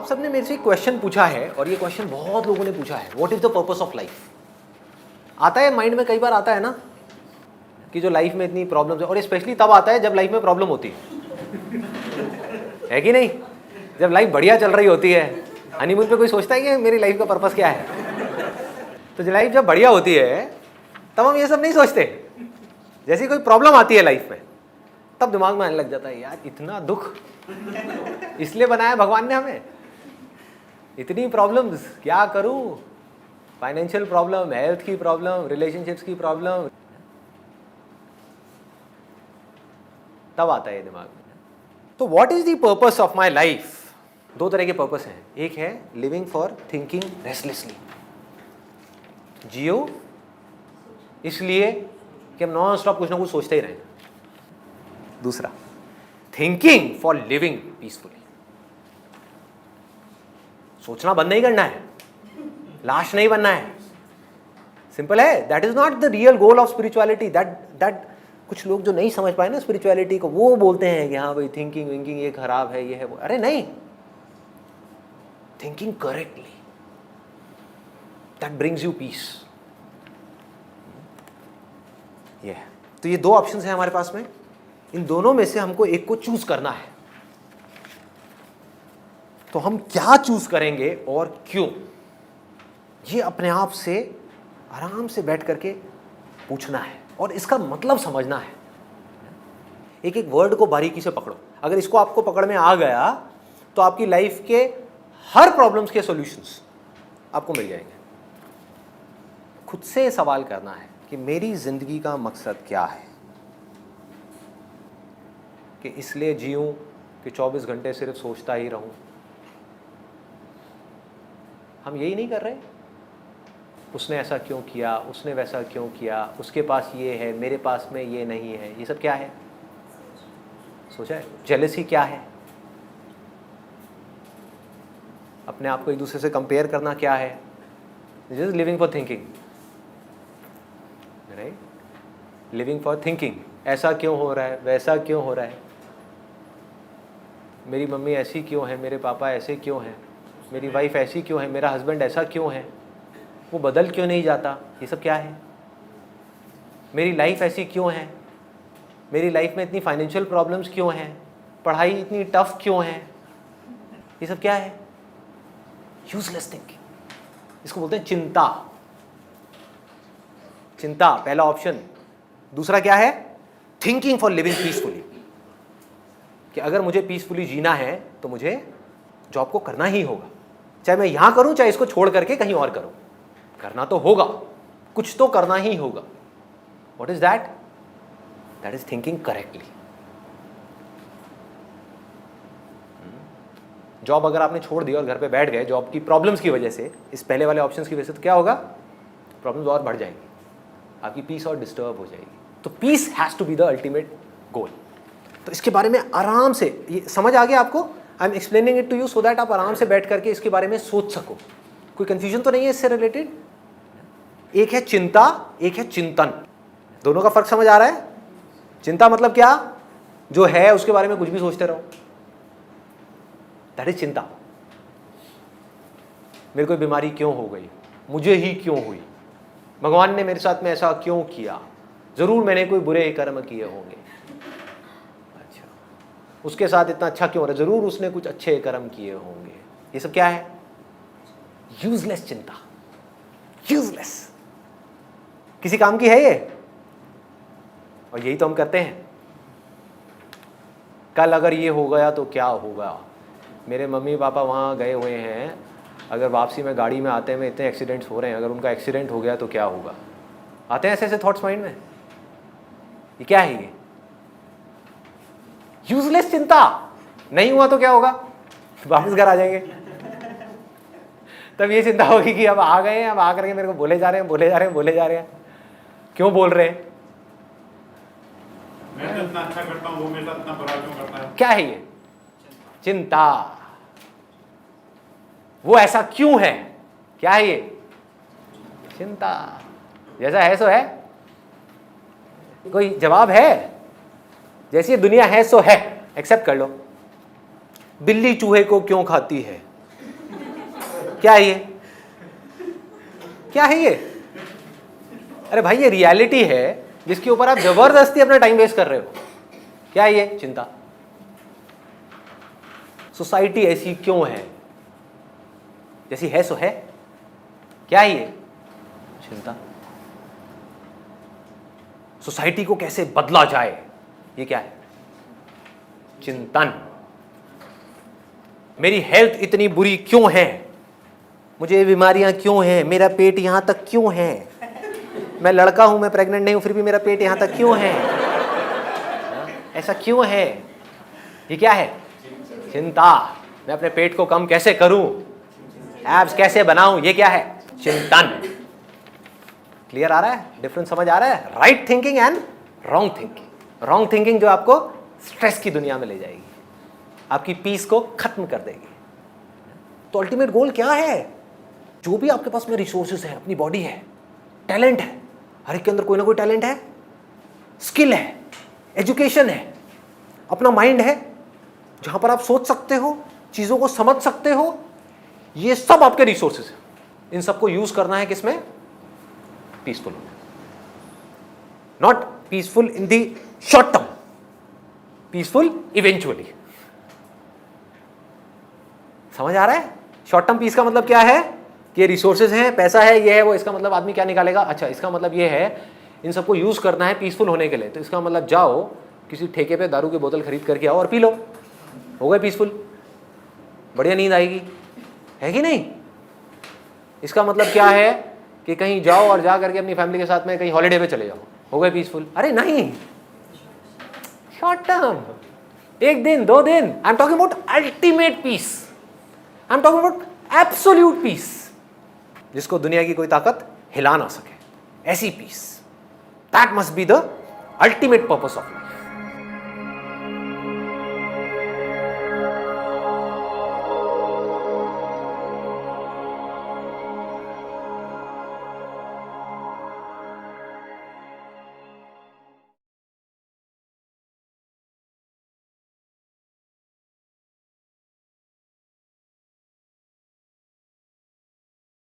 आप सबने मेरे से एक क्वेश्चन पूछा है और ये क्वेश्चन बहुत लोगों ने पूछा है, what is the purpose of life. आता है माइंड में, कई बार आता है ना कि जो लाइफ में इतनी प्रॉब्लम्स है, और स्पेशली तब आता है जब लाइफ में प्रॉब्लम होती है कि नहीं। जब लाइफ बढ़िया चल रही होती है, हनीमून पे कोई सोचता है कि मेरी लाइफ का पर्पस क्या है। तो जो लाइफ जब बढ़िया होती है तब हम ये सब नहीं सोचते। जैसी कोई प्रॉब्लम आती है लाइफ में तब दिमाग में आने लग जाता है, यार इतना दुख इसलिए बनाया भगवान ने हमें, इतनी प्रॉब्लम्स क्या करूं, फाइनेंशियल प्रॉब्लम, हेल्थ की प्रॉब्लम, रिलेशनशिप्स की प्रॉब्लम, तब आता है दिमाग में। तो what is the purpose of my life. दो तरह के पर्पस हैं, एक है लिविंग फॉर थिंकिंग रेस्टलेसली, जियो इसलिए कि हम नॉन स्टॉप कुछ ना कुछ सोचते ही रहें। दूसरा थिंकिंग फॉर लिविंग पीसफुली, सोचना बंद नहीं करना है, लाश नहीं बनना है, सिंपल है। That is not the real goal of spirituality. That कुछ लोग जो नहीं समझ पाए ना स्पिरिचुअलिटी को, वो बोलते हैं कि हाँ भाई थिंकिंग विंकिंग ये खराब है, ये है वो। अरे नहीं, thinking correctly that brings you peace. ये तो ये दो ऑप्शंस हैं हमारे पास में, इन दोनों में से हमको एक को चूज करना है। तो हम क्या चूज करेंगे और क्यों, ये अपने आप से आराम से बैठ करके पूछना है और इसका मतलब समझना है। एक एक वर्ड को बारीकी से पकड़ो। अगर इसको आपको पकड़ में आ गया तो आपकी लाइफ के हर प्रॉब्लम्स के सॉल्यूशंस आपको मिल जाएंगे। खुद से सवाल करना है कि मेरी जिंदगी का मकसद क्या है, कि इसलिए जीऊं कि 24 घंटे सिर्फ सोचता ही रहूं। हम यही नहीं कर रहे। उसने ऐसा क्यों किया, उसने वैसा क्यों किया, उसके पास ये है मेरे पास में ये नहीं है, ये सब क्या है, सोचा है। जेलसी क्या है, अपने आप को एक दूसरे से कंपेयर करना क्या है। This is living for thinking, right. Living for thinking, ऐसा क्यों हो रहा है, वैसा क्यों हो रहा है, मेरी मम्मी ऐसी क्यों है, मेरे पापा ऐसे क्यों हैं, मेरी वाइफ ऐसी क्यों है, मेरा हस्बैंड ऐसा क्यों है, वो बदल क्यों नहीं जाता, ये सब क्या है। मेरी लाइफ ऐसी क्यों है, मेरी लाइफ में इतनी फाइनेंशियल प्रॉब्लम्स क्यों हैं, पढ़ाई इतनी टफ क्यों है, ये सब क्या है। यूजलेस थिंकिंग, इसको बोलते हैं चिंता। चिंता पहला ऑप्शन। दूसरा क्या है, थिंकिंग फॉर लिविंग पीसफुली, कि अगर मुझे पीसफुली जीना है तो मुझे जॉब को करना ही होगा, चाहे मैं यहां करूं चाहे इसको छोड़ करके कहीं और करूं, करना तो होगा, कुछ तो करना ही होगा। What is that, that is thinking correctly. Job अगर आपने छोड़ दी और घर पे बैठ गए जॉब की प्रॉब्लम्स की वजह से, इस पहले वाले ऑप्शंस की वजह से, तो क्या होगा, प्रॉब्लम्स और बढ़ जाएंगी, आपकी पीस और डिस्टर्ब हो जाएगी। तो peace has to be the ultimate goal. तो इसके बारे में आराम से, ये समझ आ गया आपको, I am explaining it to you so that आप आराम से बैठ करके इसके बारे में सोच सको। कोई कंफ्यूजन तो नहीं है इससे रिलेटेड। एक है चिंता, एक है चिंतन, दोनों का फर्क समझ आ रहा है। चिंता मतलब क्या, जो है उसके बारे में कुछ भी सोचते रहो, दैट इज चिंता। मेरे को बीमारी क्यों हो गई, मुझे ही क्यों हुई, भगवान ने मेरे साथ में ऐसा क्यों किया, जरूर मैंने कोई बुरे कर्म किए होंगे, अच्छा उसके साथ इतना अच्छा क्यों हो रहा है, जरूर उसने कुछ अच्छे कर्म किए होंगे। ये सब क्या है, यूजलेस चिंता, यूजलेस, किसी काम की है ये। और यही तो हम करते हैं। कल अगर ये हो गया तो क्या होगा, मेरे मम्मी पापा वहाँ गए हुए हैं, अगर वापसी में गाड़ी में आते में इतने एक्सीडेंट्स हो रहे हैं, अगर उनका एक्सीडेंट हो गया तो क्या होगा। आते हैं ऐसे ऐसे थॉट्स माइंड में। ये क्या है, ये यूजलेस चिंता। नहीं हुआ तो क्या होगा, वापस घर आ जाएंगे। तब ये चिंता होगी कि अब आ गए हैं, अब आ करके मेरे को बोले जा रहे हैं, बोले जा रहे हैं, बोले जा रहे हैं, क्यों बोल रहे हैं, मैं इतना अच्छा करता हूं, वो मेरे साथ इतना बुरा क्यों करता है। क्या है ये, चिंता। वो ऐसा क्यों है, क्या है ये, चिंता। जैसा है सो है, कोई जवाब है, जैसी दुनिया है सो है, एक्सेप्ट कर लो। बिल्ली चूहे को क्यों खाती है, क्या है ये? क्या है ये? अरे भाई ये रियलिटी है जिसके ऊपर आप जबरदस्ती अपना टाइम वेस्ट कर रहे हो। क्या है ये? चिंता। सोसाइटी ऐसी क्यों है? जैसी है सो है। क्या है ये? चिंता। सोसाइटी को कैसे बदला जाए, ये क्या है? चिंतन। मेरी हेल्थ इतनी बुरी क्यों है, मुझे ये बीमारियां क्यों हैं, मेरा पेट यहां तक क्यों है, मैं लड़का हूं, मैं प्रेग्नेंट नहीं हूं, फिर भी मेरा पेट यहां तक क्यों है, ऐसा क्यों है? ये क्या है? चिंता। मैं अपने पेट को कम कैसे करूं, एब्स कैसे बनाऊं, ये क्या है? चिंतन। क्लियर आ रहा है? डिफरेंस समझ आ रहा है? Right thinking and wrong thinking. Wrong thinking जो आपको स्ट्रेस की दुनिया में ले जाएगी, आपकी पीस को खत्म कर देगी। तो अल्टीमेट गोल क्या है? जो भी आपके पास में रिसोर्सेज है, अपनी बॉडी है, टैलेंट है, हर एक के अंदर कोई ना कोई टैलेंट है, स्किल है, एजुकेशन है, अपना माइंड है जहां पर आप सोच सकते हो, चीजों को समझ सकते हो, ये सब आपके रिसोर्सेज हैं। इन सबको यूज करना है किसमें? Peaceful. Not peaceful in the short term, peaceful eventually. समझ आ रहा है? शॉर्ट टर्म पीस का मतलब क्या है कि ये रिसोर्सेज हैं, पैसा है, ये है वो। इसका मतलब आदमी क्या निकालेगा? अच्छा, इसका मतलब ये है इन सबको यूज करना है पीसफुल होने के लिए। तो इसका मतलब जाओ किसी ठेके पे दारू की बोतल खरीद करके आओ और पी लो, हो गए पीसफुल, बढ़िया नींद आएगी, है कि नहीं? इसका मतलब क्या है कि कहीं जाओ और जा करके अपनी फैमिली के साथ में कहीं हॉलीडे पे चले जाओ, हो गए पीसफुल। अरे नहीं, शॉर्ट टर्म, एक दिन, 2 दिन। I am talking about ultimate peace, I am talking about absolute peace, जिसको दुनिया की कोई ताकत हिला ना सके। ऐसी peace, that must be the ultimate purpose of life.